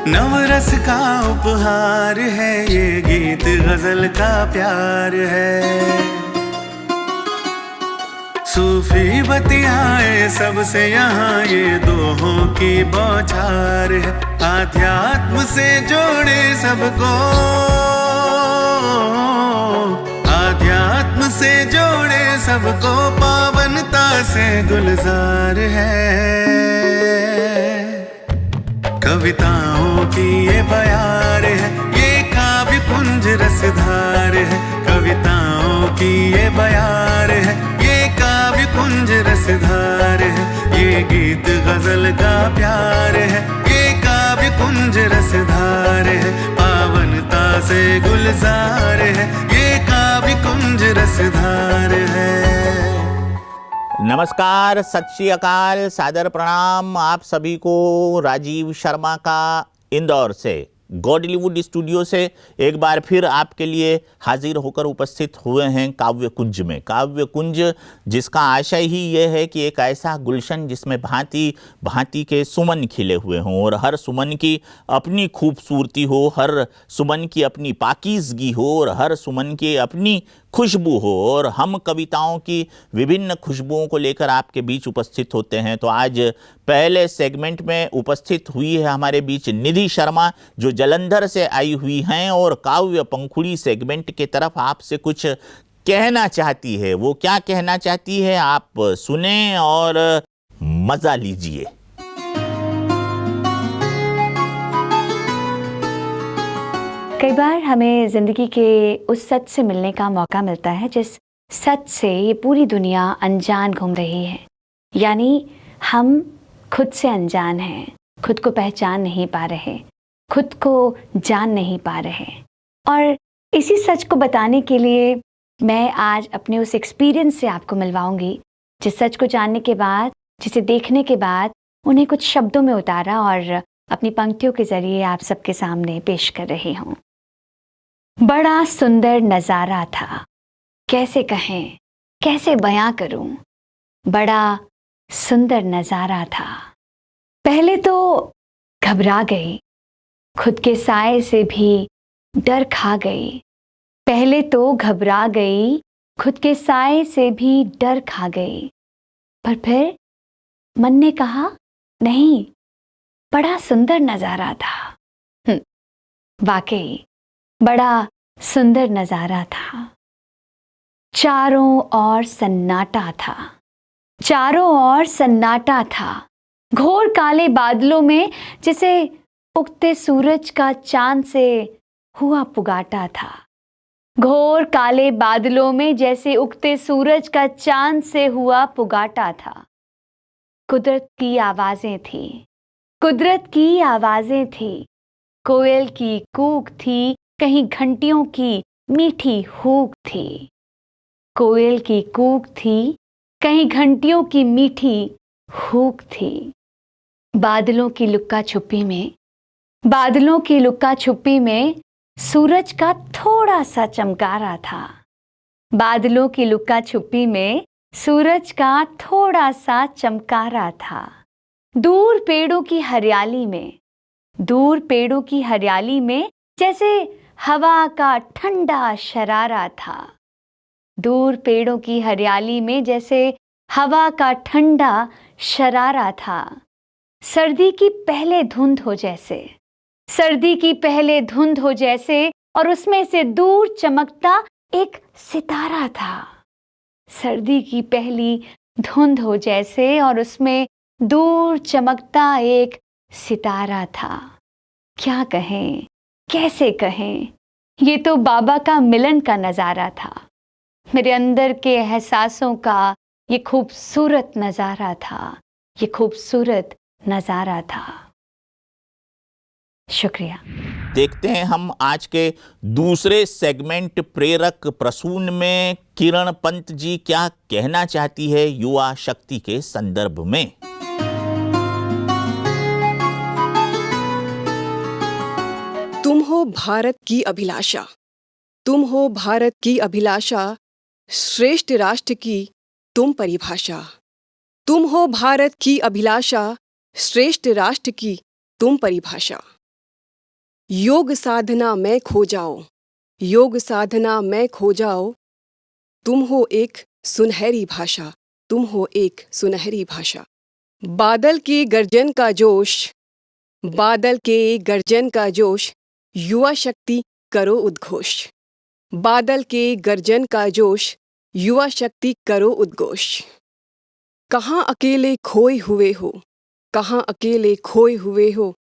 नवरस का उपहार है ये गीत, गजल का प्यार है। सूफी बतियाए सबसे यहाँ ये दोहों की बौछार है। आध्यात्म से जोड़े सबको, आध्यात्म से जोड़े सबको, पावनता से गुलजार है। कविताओं की ये बयार है, ये काव्य कुंज रसधार है। कविताओं की ये बयार है, ये काव्य कुंज रसधार है। ये गीत गजल का प्यार है, ये काव्य कुंज रसधार है। पावनता से गुलजार है, ये काव्य कुंज रसधार है। नमस्कार, सत श्री अकाल, सादर प्रणाम आप सभी को। राजीव शर्मा का इंदौर से, गॉडलीवुड स्टूडियो से एक बार फिर आपके लिए हाजिर होकर उपस्थित हुए हैं काव्य कुंज में। काव्य कुंज जिसका आशय ही ये है कि एक ऐसा गुलशन जिसमें भांति भांति के सुमन खिले हुए हों और हर सुमन की अपनी खूबसूरती हो, हर सुमन की अपनी पाकीज़गी हो और हर सुमन की अपनी खुशबू हो। और हम कविताओं की विभिन्न खुशबुओं को लेकर आपके बीच उपस्थित होते हैं। तो आज पहले सेगमेंट में उपस्थित हुई है हमारे बीच निधि शर्मा, जो जलंधर से आई हुई हैं और काव्य पंखुड़ी सेगमेंट के तरफ आपसे कुछ कहना चाहती है। वो क्या कहना चाहती है आप सुने और मजा लीजिए। कई बार हमें ज़िंदगी के उस सच से मिलने का मौका मिलता है जिस सच से ये पूरी दुनिया अनजान घूम रही है। यानी हम खुद से अनजान हैं, खुद को पहचान नहीं पा रहे, खुद को जान नहीं पा रहे। और इसी सच को बताने के लिए मैं आज अपने उस एक्सपीरियंस से आपको मिलवाऊंगी, जिस सच को जानने के बाद, जिसे देखने के बाद उन्हें कुछ शब्दों में उतारा और अपनी पंक्तियों के ज़रिए आप सबके सामने पेश कर रही हूँ। बड़ा सुंदर नज़ारा था, कैसे कहें, कैसे बयां करूं। बड़ा सुंदर नज़ारा था। पहले तो घबरा गई, खुद के साए से भी डर खा गई। पहले तो घबरा गई, खुद के साए से भी डर खा गई। पर फिर मन ने कहा, नहीं, बड़ा सुंदर नज़ारा था। वाकई बड़ा सुंदर नज़ारा था। चारों ओर सन्नाटा था, चारों ओर सन्नाटा था। घोर काले बादलों में जैसे उगते सूरज का चांद से हुआ पुगाटा था। घोर काले बादलों में जैसे उगते सूरज का चांद से हुआ पुगाटा था। कुदरत की आवाज़ें थी, कुदरत की आवाज़ें थी। कोयल की कूक थी, कहीं घंटियों की मीठी हूक थी। कोयल की कूक थी, कहीं घंटियों की मीठी हूक थी। बादलों की लुक्का छुपी में, बादलों की लुक्का छुपी में सूरज का थोड़ा सा चमकारा था। बादलों की लुक्का छुपी में सूरज का थोड़ा सा चमकारा था। दूर पेड़ों की हरियाली में, दूर पेड़ों की हरियाली में जैसे हवा का ठंडा शरारा था। दूर पेड़ों की हरियाली में जैसे हवा का ठंडा शरारा था। सर्दी की पहले धुंध हो जैसे, सर्दी की पहले धुंध हो जैसे, और उसमें से दूर चमकता एक सितारा था। सर्दी की पहली धुंध हो जैसे और उसमें दूर चमकता एक सितारा था। क्या कहें, कैसे कहें, ये तो बाबा का मिलन का नज़ारा था। मेरे अंदर के एहसासों का ये खूबसूरत नज़ारा था, ये खूबसूरत नज़ारा था। शुक्रिया। देखते हैं हम आज के दूसरे सेगमेंट प्रेरक प्रसून में किरण पंत जी क्या कहना चाहती है युवा शक्ति के संदर्भ में। तुम हो भारत की अभिलाषा, तुम हो भारत की अभिलाषा, श्रेष्ठ राष्ट्र की तुम परिभाषा। तुम हो भारत की अभिलाषा, श्रेष्ठ राष्ट्र की तुम परिभाषा। योग साधना में खो जाओ, योग साधना में खो जाओ। तुम हो एक सुनहरी भाषा, तुम हो एक सुनहरी भाषा। बादल की गर्जन का जोश, बादल के गर्जन का जोश, युवा शक्ति करो उद्घोष। बादल के गर्जन का जोश, युवा शक्ति करो उद्घोष। कहाँ अकेले खोए हुए हो, कहाँ अकेले खोए हुए हो,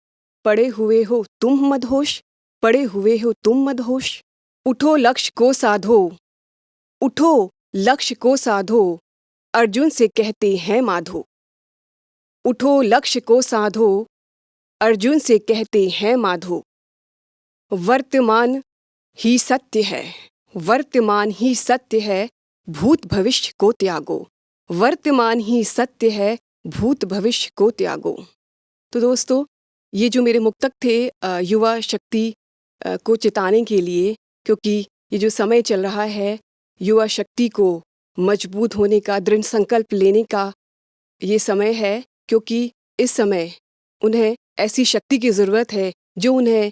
पड़े हुए हो तुम मदहोश, पड़े हुए हो तुम मदहोश। उठो लक्ष्य को साधो, उठो लक्ष्य को साधो, अर्जुन से कहते हैं माधो। उठो लक्ष्य को साधो, अर्जुन से कहते हैं माधो। वर्तमान ही सत्य है, वर्तमान ही सत्य है, भूत भविष्य को त्यागो। वर्तमान ही सत्य है, भूत भविष्य को त्यागो। तो दोस्तों, ये जो मेरे मुक्तक थे युवा शक्ति को चिताने के लिए, क्योंकि ये जो समय चल रहा है युवा शक्ति को मजबूत होने का, दृढ़ संकल्प लेने का ये समय है, क्योंकि इस समय उन्हें ऐसी शक्ति की ज़रूरत है जो उन्हें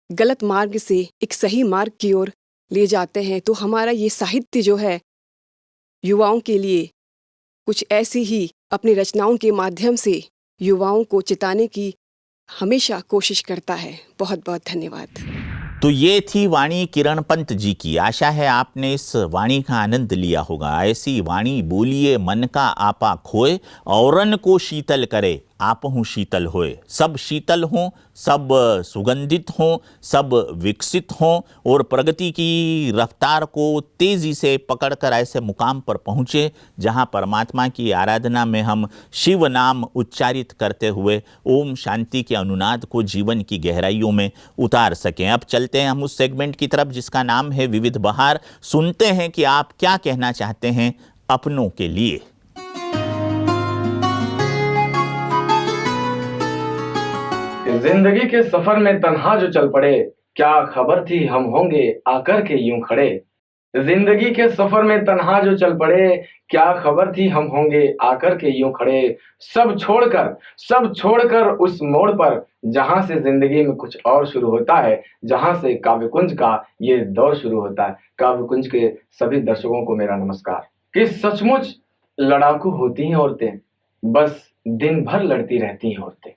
गलत मार्ग से एक सही मार्ग की ओर ले जाते हैं। तो हमारा ये साहित्य जो है युवाओं के लिए कुछ ऐसी ही अपनी रचनाओं के माध्यम से युवाओं को चिताने की हमेशा कोशिश करता है। बहुत बहुत धन्यवाद। तो ये थी वाणी किरण पंत जी की। आशा है आपने इस वाणी का आनंद लिया होगा। ऐसी वाणी बोलिए मन का आपा खोए, औरन को शीतल करे आप हूँ शीतल होए। सब शीतल हों, सब सुगंधित हों, सब विकसित हों और प्रगति की रफ्तार को तेज़ी से पकड़कर ऐसे मुकाम पर पहुँचे जहाँ परमात्मा की आराधना में हम शिव नाम उच्चारित करते हुए ओम शांति के अनुनाद को जीवन की गहराइयों में उतार सकें। अब चलते हैं हम उस सेगमेंट की तरफ जिसका नाम है विविध बहार। सुनते हैं कि आप क्या कहना चाहते हैं अपनों के लिए। जिंदगी के सफर में तन्हा जो चल पड़े, क्या खबर थी हम होंगे आकर के यूं खड़े। जिंदगी के सफर में तन्हा जो चल पड़े, क्या खबर थी हम होंगे आकर के यूं खड़े। सब छोड़कर उस मोड़ पर जहां से जिंदगी में कुछ और शुरू होता है, जहां से काव्यकुंज का ये दौर शुरू होता है। काव्यकुंज के सभी दर्शकों को मेरा नमस्कार। कि सचमुच लड़ाकू होती हैं औरतें, बस दिन भर लड़ती रहती हैं औरतें।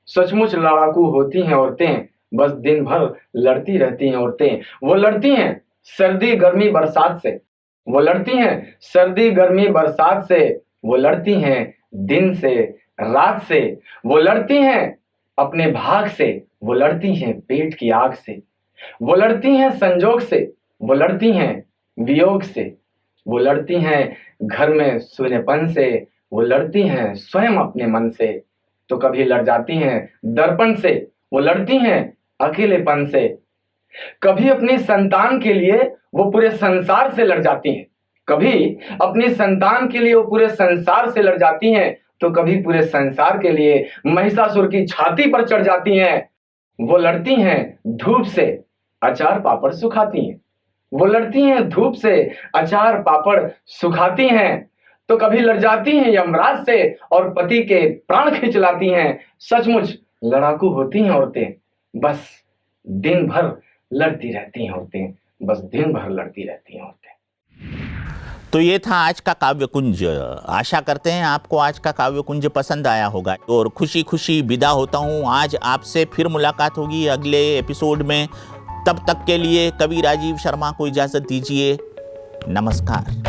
सचमुच लड़ाकू होती हैं औरतें, बस दिन भर लड़ती रहती हैं औरतें। वो लड़ती हैं सर्दी गर्मी बरसात से, वो लड़ती हैं सर्दी गर्मी बरसात से, वो लड़ती हैं दिन से रात से, वो लड़ती हैं अपने भाग से, वो लड़ती हैं पेट की आग से, वो लड़ती हैं संजोग से, वो लड़ती हैं वियोग से, वो लड़ती हैं घर में सूनेपन से, वो लड़ती हैं स्वयं अपने मन से। तो कभी लड़ जाती हैं दर्पण से, वो लड़ती हैं अकेलेपन से। कभी अपनी संतान के लिए वो पूरे संसार से लड़ जाती हैं, कभी अपनी संतान के लिए वो पूरे संसार से लड़ जाती हैं, तो कभी पूरे संसार के लिए महिषासुर की छाती पर चढ़ जाती हैं। वो लड़ती हैं धूप से, अचार पापड़ सुखाती हैं, वो लड़ती हैं धूप से, अचार पापड़ सुखाती हैं। तो कभी लड़ जाती हैं यमराज से और पति के प्राण खींच लाती हैं। सचमुच लड़ाकू होती हैं औरतें, बस दिन भर लड़ती रहती हैं औरतें, बस दिन भर लड़ती रहती हैं औरतें। तो ये था आज का काव्यकुंज। आशा करते हैं आपको आज का काव्यकुंज पसंद आया होगा और खुशी खुशी विदा होता हूँ। आज आपसे फिर मुलाकात होगी अगले एपिसोड में। तब तक के लिए कवि राजीव शर्मा को इजाज़त दीजिए। नमस्कार।